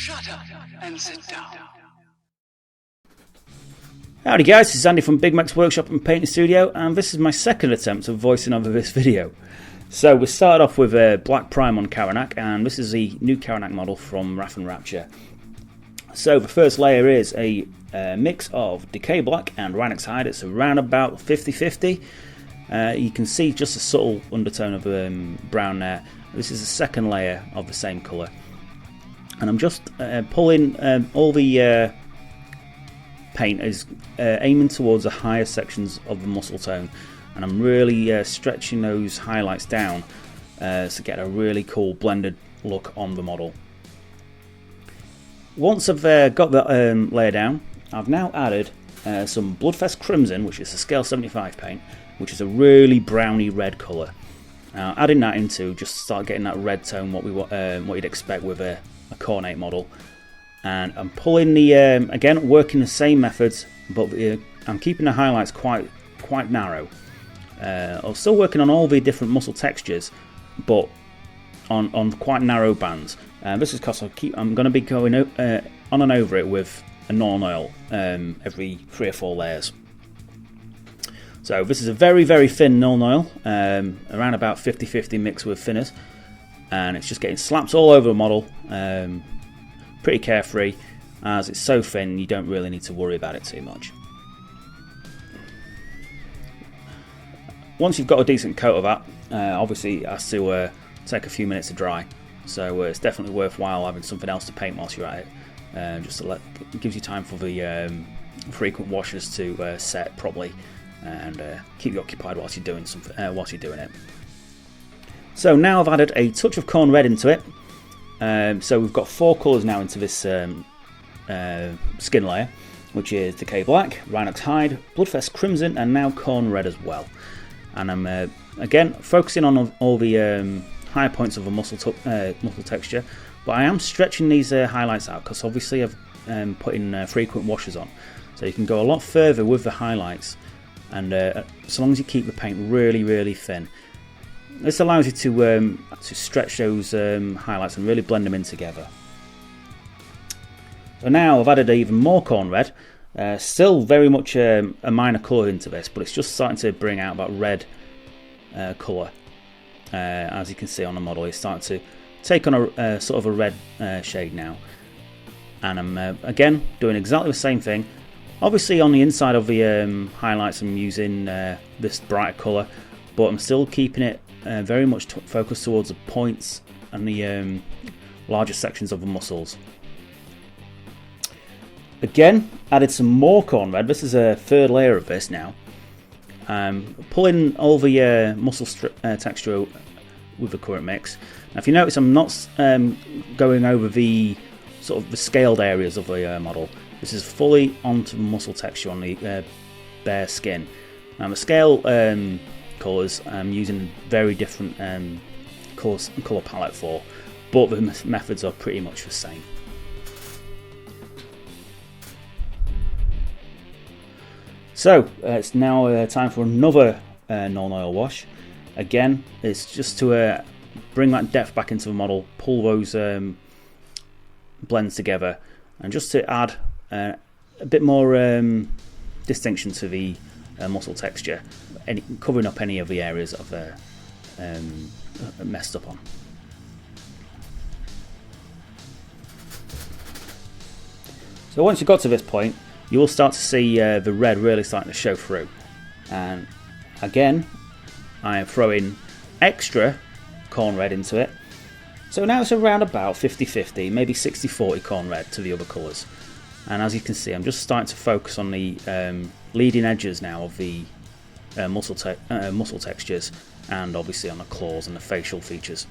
Shut up and sit down. Howdy guys, this is Andy from Bigmeks Workshop and Painting Studio, and this is my second attempt of voicing over this video. So we started off with a black prime on Karanak, and this is the new Karanak model from Wrath and Rapture. So the first layer is a mix of Decay Black and Karanak Hide. It's around about 50-50. You can see just a subtle undertone of brown there. This is the second layer of the same colour. And I'm just pulling all the paint is aiming towards the higher sections of the muscle tone, and I'm really stretching those highlights down to get a really cool blended look on the model. Once I've got that layer down, I've now added some Bloodfest Crimson, which is a scale 75 paint, which is a really browny red colour. Now adding that into just start getting that red tone, what you'd expect with a Cornate model. And I'm pulling the again working the same methods, but I'm keeping the highlights quite narrow. I'm still working on all the different muscle textures, but on quite narrow bands. This is because I'm going to be going on and over it with a non-oil every 3 or 4 layers. So this is a very thin non-oil, around about 50-50 mixed with thinners, and it's just getting slapped all over the model. Pretty carefree, as it's so thin you don't really need to worry about it too much. Once you've got a decent coat of that, obviously it has to take a few minutes to dry, so it's definitely worthwhile having something else to paint whilst you're at it, just to it gives you time for the frequent washes to set properly and keep you occupied whilst you're doing something whilst you're doing it. So now I've added a touch of corn red into it. So we've got 4 colours now into this skin layer, which is Decay Black, Karanak Hide, Bloodfest Crimson, and now Corn Red as well. And I'm again focusing on all the higher points of a muscle texture, but I am stretching these highlights out because obviously I've put in frequent washes on, so you can go a lot further with the highlights, and so long as you keep the paint really thin. This allows you to stretch those highlights and really blend them in together. So now I've added even more corn red, still very much a minor colour into this, but it's just starting to bring out that red colour. As you can see on the model, it's starting to take on a sort of a red shade now. And I'm again doing exactly the same thing. Obviously on the inside of the highlights I'm using this brighter colour, but I'm still keeping it very much focused towards the points and the larger sections of the muscles. Again, added some more corn red. This is a 3rd layer of this now. Pulling all the muscle texture with the current mix. Now, if you notice, I'm not going over the sort of the scaled areas of the model. This is fully onto the muscle texture on the bare skin. Now, the scale colours I'm using very different colour palette for, but the methods are pretty much the same. So it's now time for another non-oil wash. Again, it's just to bring that depth back into the model, pull those blends together, and just to add a bit more distinction to the muscle texture, covering up any of the areas of messed up on. So once you've got to this point, you will start to see the red really starting to show through. And again, I am throwing extra corn red into it. So now it's around about 50-50, maybe 60-40 corn red to the other colours. And as you can see, I'm just starting to focus on the leading edges now of the muscle textures, and obviously on the claws and the facial features.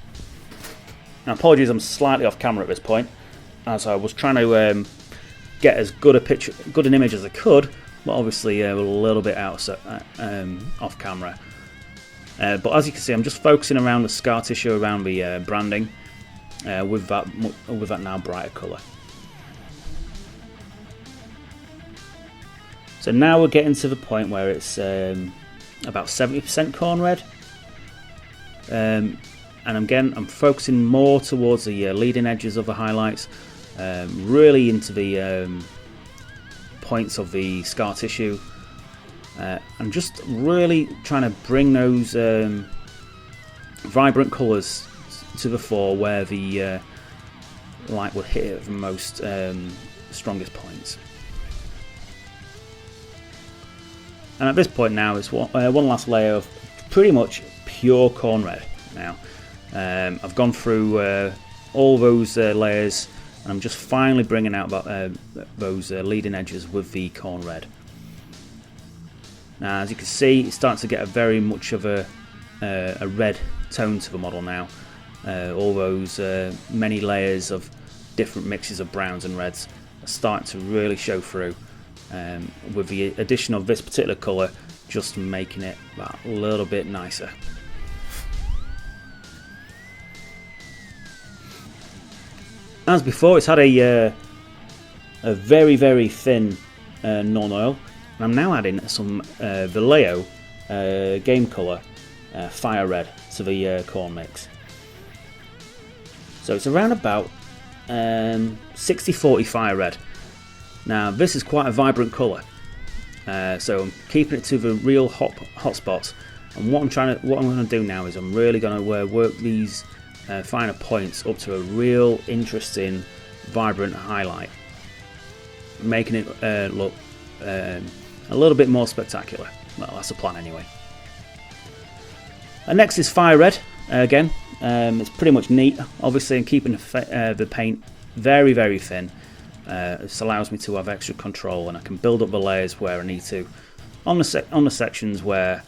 Now, apologies, I'm slightly off camera at this point, as I was trying to get as good an image as I could, but obviously a little bit out off camera. But as you can see, I'm just focusing around the scar tissue around the branding with that now brighter colour. So now we're getting to the point where it's about 70% corn red, and again I'm focusing more towards the leading edges of the highlights, really into the points of the scar tissue, and just really trying to bring those vibrant colours to the fore where the light will hit at the most strongest points. And at this point now, it's one last layer of pretty much pure corn red now. I've gone through all those layers, and I'm just finally bringing out those leading edges with the corn red. Now, as you can see, it's starting to get a very much of a red tone to the model now. All those many layers of different mixes of browns and reds are starting to really show through, with the addition of this particular colour just making it that little bit nicer. As before, it's had a very, very thin non-oil, and I'm now adding some Vallejo game colour fire red to the corn mix. So it's around about 60-40 fire red. Now this is quite a vibrant colour, so I'm keeping it to the real hot spots. And what I'm going to do now is I'm really going to work these finer points up to a real interesting, vibrant highlight, making it look a little bit more spectacular. Well, that's the plan anyway. And next is fire red again. It's pretty much neat. Obviously, I'm keeping the paint very, very thin. This allows me to have extra control, and I can build up the layers where I need to on the sections where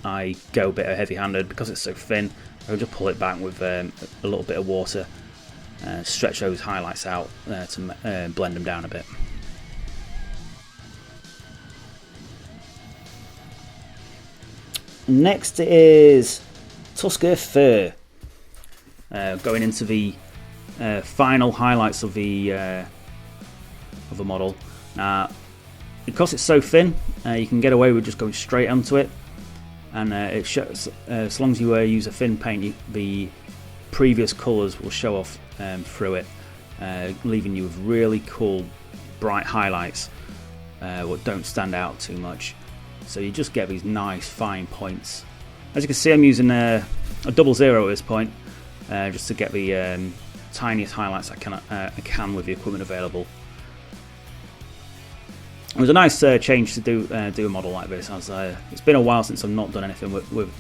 I go a bit heavy-handed. Because it's so thin, I'll just pull it back with a little bit of water, stretch those highlights out to blend them down a bit. Next is Tusker Fur, going into the final highlights of the model. Now, because it's so thin, you can get away with just going straight onto it, and it shows, as long as you use a thin paint, the previous colours will show off through it, leaving you with really cool, bright highlights what don't stand out too much. So you just get these nice fine points. As you can see, I'm using a 00 at this point, just to get the tiniest highlights I can with the equipment available. It was a nice change to do a model like this, as it's been a while since I've not done anything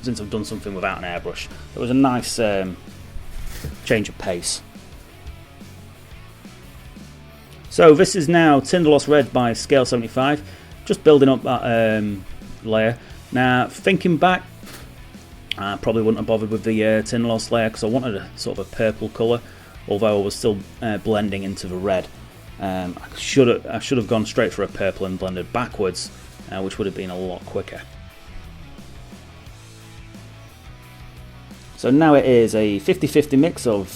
since I've done something without an airbrush. It was a nice change of pace. So this is now Tinderloss Red by Scale 75, just building up that layer. Now, thinking back, I probably wouldn't have bothered with the Tinderloss layer because I wanted a sort of a purple colour, although I was still blending into the red. I should have gone straight for a purple and blended backwards, which would have been a lot quicker. So now it is a 50-50 mix of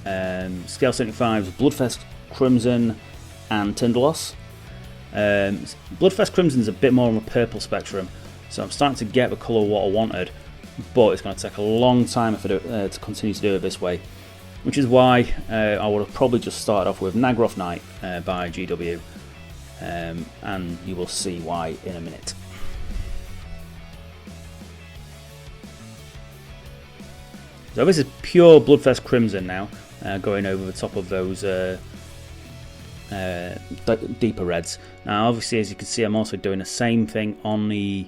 Scale 75's Bloodfest Crimson and Tinderloss. Bloodfest Crimson is a bit more on the purple spectrum, so I'm starting to get the colour what I wanted, but it's going to take a long time if I do, to continue to do it this way, which is why I would have probably just started off with Nagroth Night by GW, and you will see why in a minute. So this is pure Bloodfest Crimson now, going over the top of those deeper reds. Now obviously, as you can see, I'm also doing the same thing on the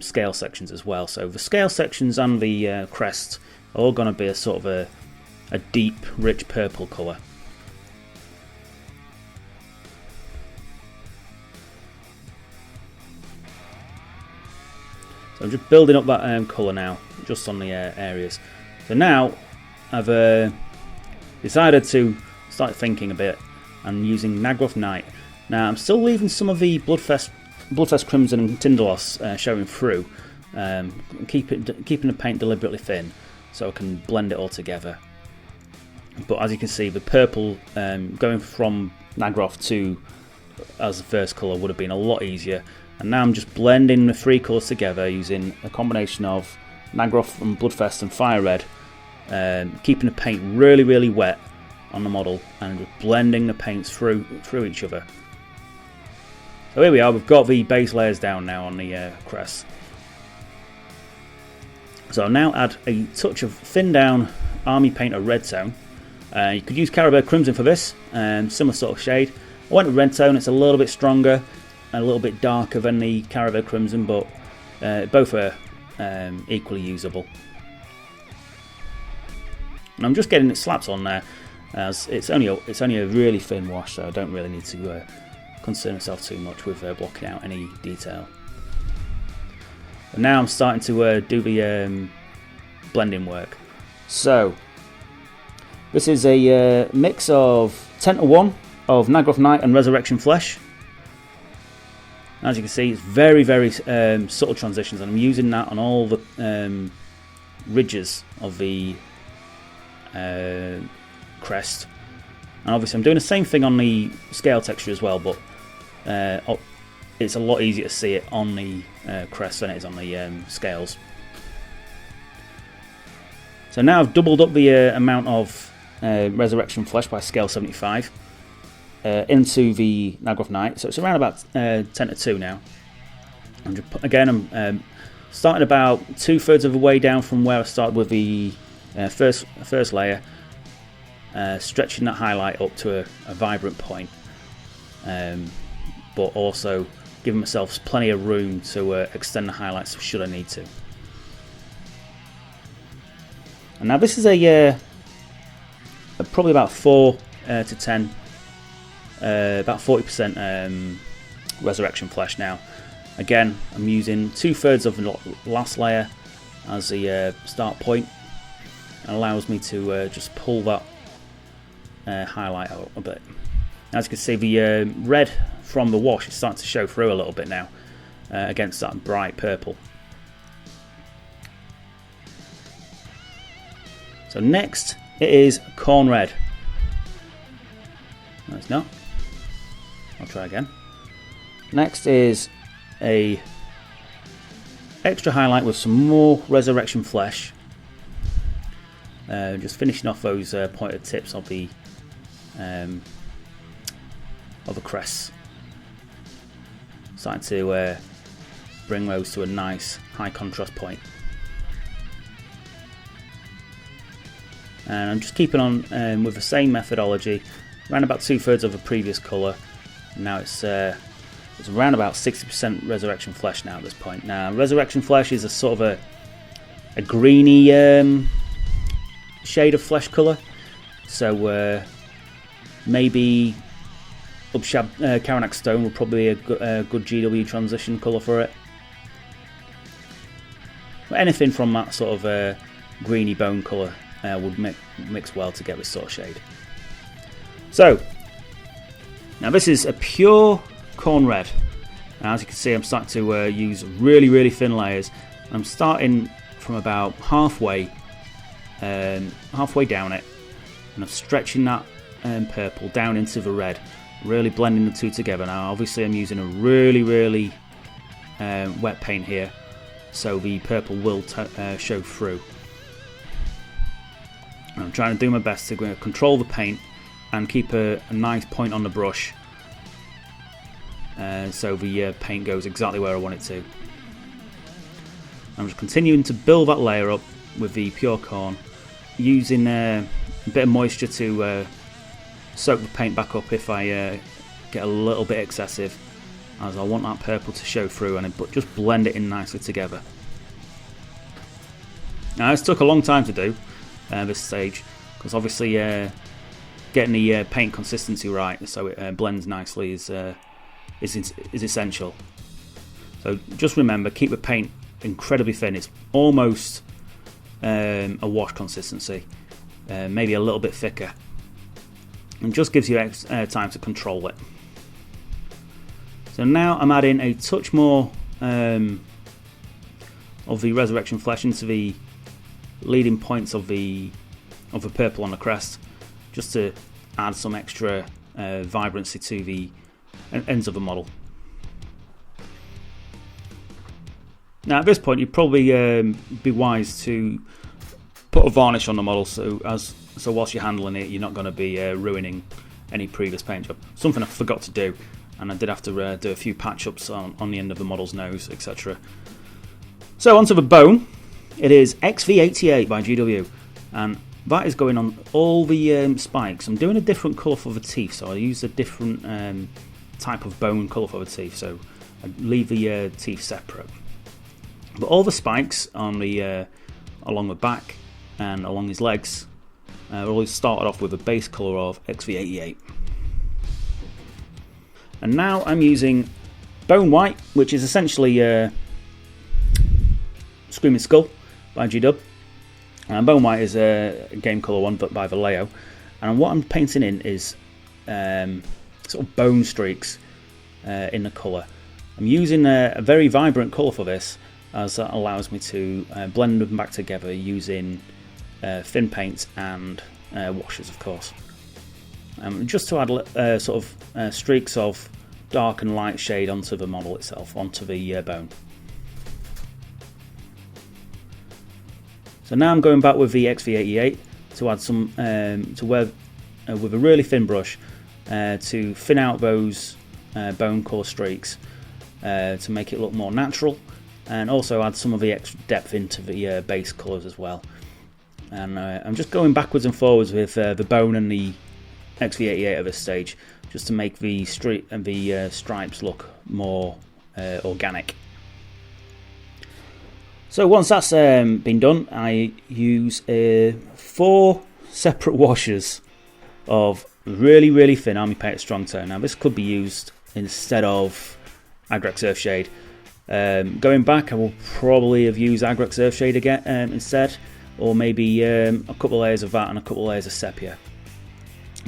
scale sections as well. So the scale sections and the crest are all going to be a sort of a deep, rich purple colour. So I'm just building up that colour now, just on the areas. So now I've decided to start thinking a bit and using Nagroth Night. Now I'm still leaving some of the Bloodfest Crimson and Tinderloss showing through, keeping the paint deliberately thin so I can blend it all together. But as you can see, the purple going from Nagroth to as the first colour would have been a lot easier, and now I'm just blending the three colours together using a combination of Nagroth and Bloodfest and Fire Red, keeping the paint really, really wet, on the model and just blending the paints through each other. So here we are, we've got the base layers down now on the Crest. So I'll now add a touch of thin down Army Painter Red Tone. You could use Caribou Crimson for this, similar sort of shade. I went with Red Tone, it's a little bit stronger and a little bit darker than the Caribou Crimson, but both are equally usable. And I'm just getting the slaps on there, as it's only a really thin wash, so I don't really need to concern myself too much with blocking out any detail. And now I'm starting to do the blending work. So this is a mix of 10:1 of Naggoth Night and Resurrection Flesh. As you can see, it's very, very subtle transitions, and I'm using that on all the ridges of the crest. And obviously I'm doing the same thing on the scale texture as well, but it's a lot easier to see it on the crest than it is on the scales. So now I've doubled up the amount of Resurrection Flesh by scale 75 into the Naggoth Night, so it's around about 10:2 now. I'm starting about 2/3 of the way down from where I started with the first layer, stretching that highlight up to a vibrant point, but also giving myself plenty of room to extend the highlights should I need to. And now this is a probably about 4 to 10, about 40% Resurrection Flesh now. Again, I'm using 2/3 of the last layer as the start point. It allows me to just pull that highlight out a bit. As you can see, the red from the wash is starting to show through a little bit now against that bright purple. So next it is Corn Red. No, it's not. I'll try again. Next is a extra highlight with some more Resurrection Flesh. Just finishing off those pointed tips of the crests. Starting to bring those to a nice high contrast point. And I'm just keeping on with the same methodology, around about 2/3 of the previous colour. Now it's around about 60% Resurrection Flesh now at this point. Now Resurrection Flesh is a sort of a greeny shade of flesh colour, so maybe Karanak Stone will probably be a good GW transition colour for it. But anything from that sort of greeny bone colour would mix well to get this sort of shade. So now this is a pure Corn Red. Now, as you can see, I'm starting to use really, really thin layers. I'm starting from about halfway down it, and I'm stretching that purple down into the red, really blending the two together. Now obviously I'm using a really, really wet paint here, so the purple will show through. I'm trying to do my best to control the paint and keep a nice point on the brush, so the paint goes exactly where I want it to. I'm just continuing to build that layer up with the pure corn, using a bit of moisture to soak the paint back up if I get a little bit excessive, as I want that purple to show through and just blend it in nicely together. Now this took a long time to do, this stage, because obviously getting the paint consistency right so it blends nicely is essential. So just remember, keep the paint incredibly thin. It's almost a wash consistency, maybe a little bit thicker, and just gives you time to control it. So now I'm adding a touch more of the Resurrection Flesh into the leading points of the purple on the crest, just to add some extra vibrancy to the ends of the model. Now at this point you'd probably be wise to put a varnish on the model, so whilst you're handling it, you're not going to be ruining any previous paint job. Something I forgot to do, and I did have to do a few patch ups on the end of the model's nose, etc. So onto the bone. It is XV88 by GW, and that is going on all the spikes. I'm doing a different colour for the teeth, so I use a different type of bone colour for the teeth, so I leave the teeth separate. But all the spikes on the along the back and along his legs always started off with a base colour of XV88. And now I'm using Bone White, which is essentially Screaming Skull by GW. And Bone White is a game colour one, but by Vallejo. And what I'm painting in is sort of bone streaks in the colour. I'm using a very vibrant colour for this, as that allows me to blend them back together using thin paints and washes, of course. Just to add sort of streaks of dark and light shade onto the model itself, onto the bone. So now I'm going back with the XV88 to add some, with a really thin brush, to thin out those bone colour streaks to make it look more natural, and also add some of the extra depth into the base colours as well. And I'm just going backwards and forwards with the bone and the XV88 at this stage, just to make the stripes look more organic. So once that's been done, I use 4 separate washes of really thin army painted strong tone. Now this could be used instead of Agrax Earthshade. Going back, I will probably have used Agrax Earthshade again instead, or maybe a couple of layers of that and a couple of layers of sepia.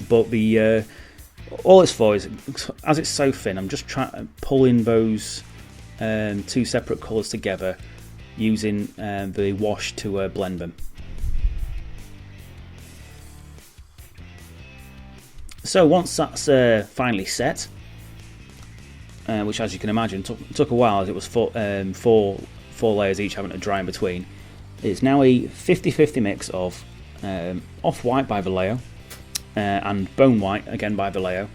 But the all it's for is, as it's so thin, I'm just pulling those 2 separate colours together using the wash to blend them. So once that's finally set, which as you can imagine took a while, as it was four layers each having to dry in between, it's now a 50-50 mix of Off-White by Vallejo and Bone White, again by Vallejo,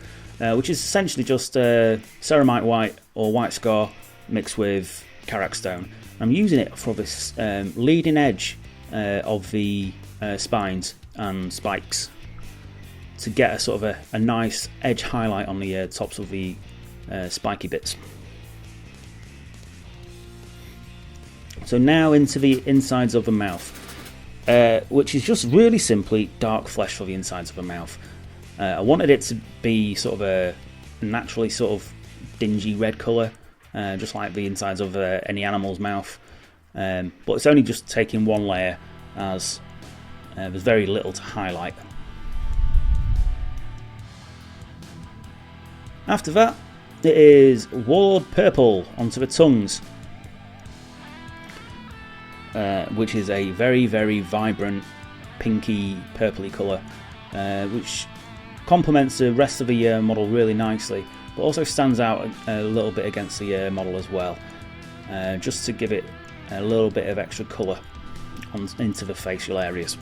which is essentially just Ceramite White or White Scar mixed with Karanak Stone. I'm using it for this leading edge of the spines and spikes to get a sort of a nice edge highlight on the tops of the spiky bits. So now into the insides of the mouth, which is just really simply dark flesh for the insides of the mouth. I wanted it to be sort of a naturally sort of dingy red colour, just like the insides of any animal's mouth, but it's only just taking one layer, as there's very little to highlight. After that, it is Warlord Purple onto the tongues, which is a very vibrant pinky purpley colour, which complements the rest of the model really nicely, but also stands out a little bit against the model as well, just to give it a little bit of extra colour into the facial areas.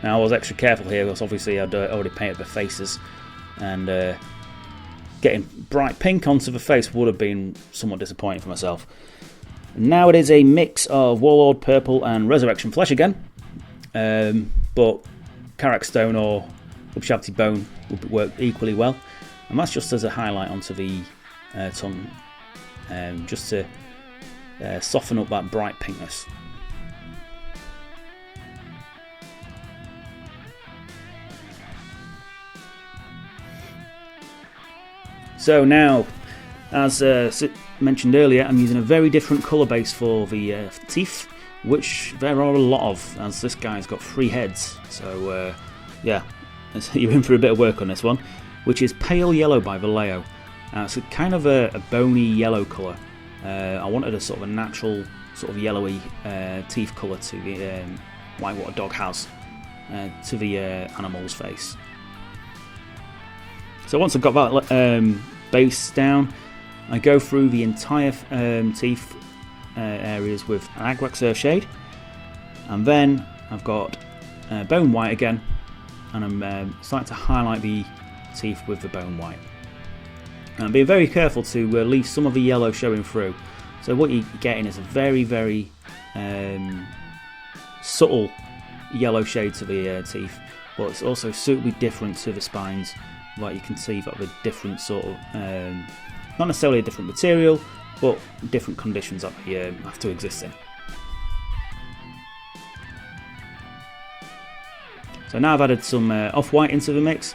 Now I was extra careful here because obviously I'd already painted the faces, and getting bright pink onto the face would have been somewhat disappointing for myself. Now it is a mix of Warlord Purple and Resurrection Flesh again, but Karanak Stone or Upshafted Bone would work equally well, and that's just as a highlight onto the tongue, just to soften up that bright pinkness. So now, as mentioned earlier, I'm using a very different colour base for the teeth, which there are a lot of, as this guy's got 3 heads. So yeah, you're in for a bit of work on this one, which is Pale Yellow by Vallejo. It's a kind of a bony yellow colour. I wanted a sort of a natural sort of yellowy teeth colour to the like what a dog has to the animal's face. So once I've got that base down, I go through the entire teeth areas with an Agrax Earthshade, And then I've got bone white again, and I'm starting to highlight the teeth with the bone white. And being very careful to leave some of the yellow showing through. So what you're getting is a very, very subtle yellow shade to the teeth, but it's also suitably different to the spines. Like you can see, you've got the different sort of, not necessarily a different material, but different conditions that they have to exist in. So now I've added some off-white into the mix,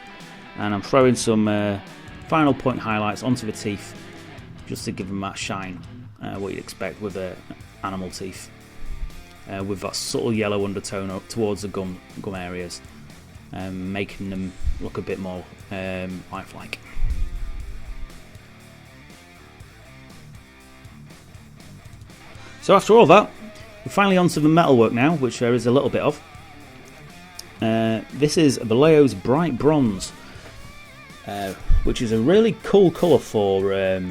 and I'm throwing some final point highlights onto the teeth, just to give them that shine, what you'd expect with animal teeth, with that subtle yellow undertone up towards the gum areas, making them look a bit more lifelike. So after all that, we're finally onto the metalwork now, which there is a little bit of. This is Vallejo's Bright Bronze, which is a really cool colour for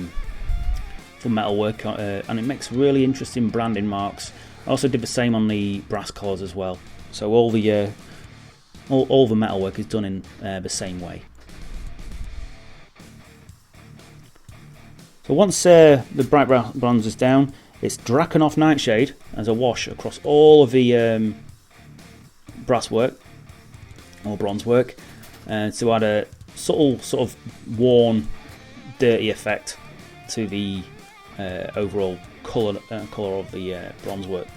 metalwork, and it makes really interesting branding marks. I also did the same on the brass collars as well. So all the metalwork is done in the same way. So once the Bright Bronze is down, it's Drakenhof Nightshade as a wash across all of the brass work or bronze work, to add a subtle sort of worn, dirty effect to the overall colour of the bronze work.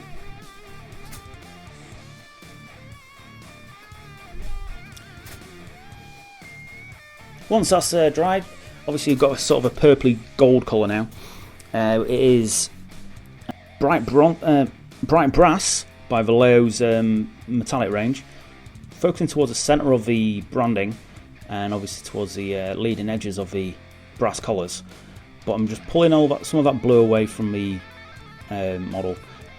Once that's dried, obviously you've got a sort of a purpley gold colour now. It is Bright Brass by Vallejo's metallic range, focusing towards the centre of the branding and obviously towards the leading edges of the brass collars. But I'm just pulling some of that blue away from the model,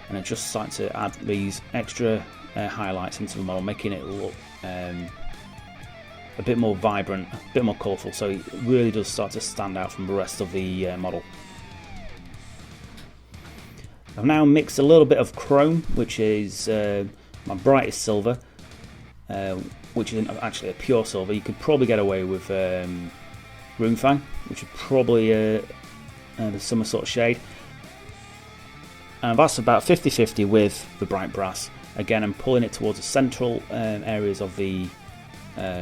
and it's just starting to add these extra highlights into the model, making it look a bit more vibrant, a bit more colourful, so it really does start to stand out from the rest of the model. I've now mixed a little bit of chrome, which is my brightest silver, which is actually a pure silver. You could probably get away with Runefang, which is probably the similar sort of shade. And that's about 50-50 with the bright brass. Again, I'm pulling it towards the central areas of the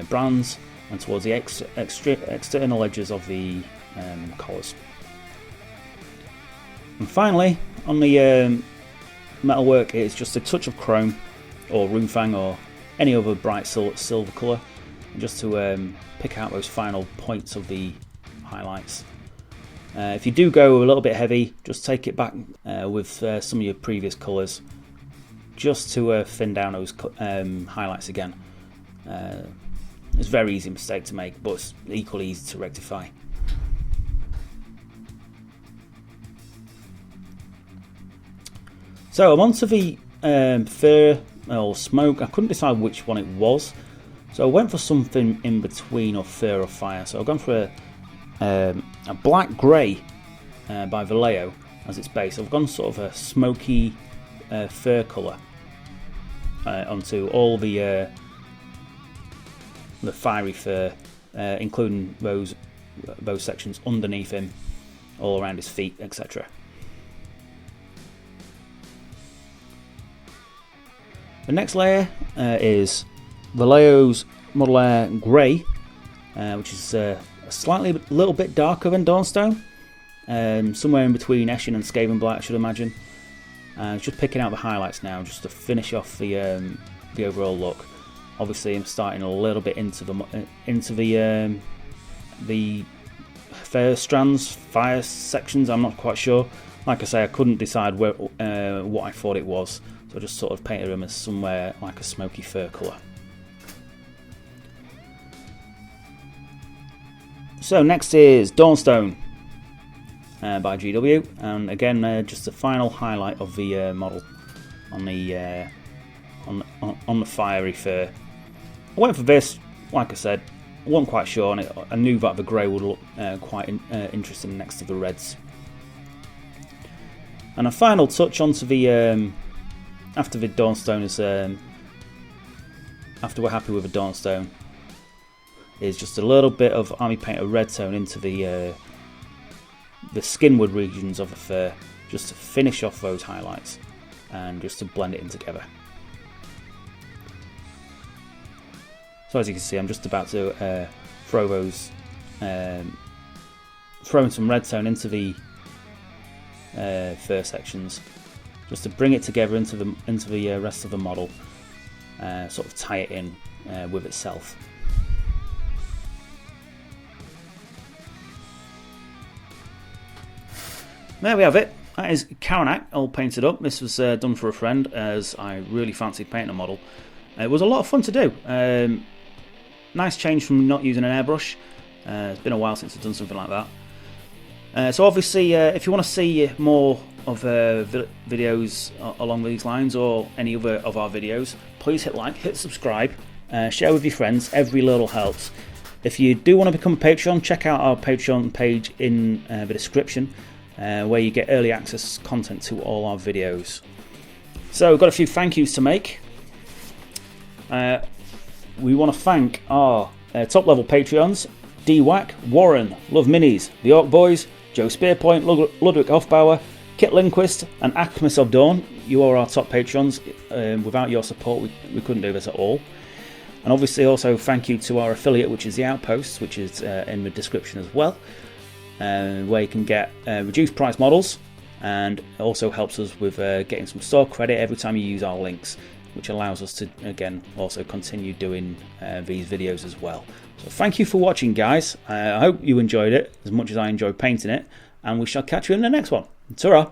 brands and towards the external edges of the collars. And finally, on the metalwork, it's just a touch of chrome or Runefang or any other bright silver colour, just to pick out those final points of the highlights. If you do go a little bit heavy, just take it back with some of your previous colours, just to thin down those highlights again. It's a very easy mistake to make, but it's equally easy to rectify. So I'm on to the fur or smoke. I couldn't decide which one it was, so I went for something in between of fur or fire. So I've gone for a black grey by Vallejo as its base. I've gone sort of a smoky fur colour onto all the fiery fur, including those sections underneath him, all around his feet, etc. The next layer is Vallejo's Model Air Grey, which is a little bit darker than Dawnstone, somewhere in between Eshin and Skaven Black, I should imagine. Just picking out the highlights now, just to finish off the overall look. Obviously, I'm starting a little bit into the fire strands, fire sections. I'm not quite sure. Like I say, I couldn't decide what I thought it was, so I just sort of painted them as somewhere like a smoky fur colour. So next is Dawnstone by GW, and again just the final highlight of the model on the fiery fur. I went for this, like I said, I wasn't quite sure, and I knew that the grey would look quite interesting next to the reds. And a final touch onto the after the Dawnstone is after we're happy with the Dawnstone, is just a little bit of Army Painter red tone into the skinward regions of the fur, just to finish off those highlights and just to blend it in together. So as you can see, I'm just about to throw those, throwing some red tone into the fur sections, just to bring it together into the rest of the model, sort of tie it in with itself. There we have it. That is Karanak all painted up. This was done for a friend, as I really fancied painting a model. It was a lot of fun to do. Nice change from not using an airbrush. It's been a while since I've done something like that. So obviously, if you want to see more of videos along these lines, or any other of our videos, please hit like, hit subscribe, share with your friends. Every little helps. If you do want to become a Patreon, check out our Patreon page in the description, where you get early access content to all our videos. So we've got a few thank yous to make. We want to thank our top level Patreons: D-Wack, Warren, Love Minis, The Orc Boys, Joe Spearpoint, Ludwig Hofbauer, Kit Lindquist, and Akmis of Dawn. You are our top Patrons. Without your support, we couldn't do this at all. And obviously also thank you to our affiliate, which is The Outpost, which is in the description as well, where you can get reduced price models, and it also helps us with getting some store credit every time you use our links, which allows us to, again, also continue doing these videos as well. So thank you for watching, guys. I hope you enjoyed it as much as I enjoyed painting it, and we shall catch you in the next one. Ta-ra!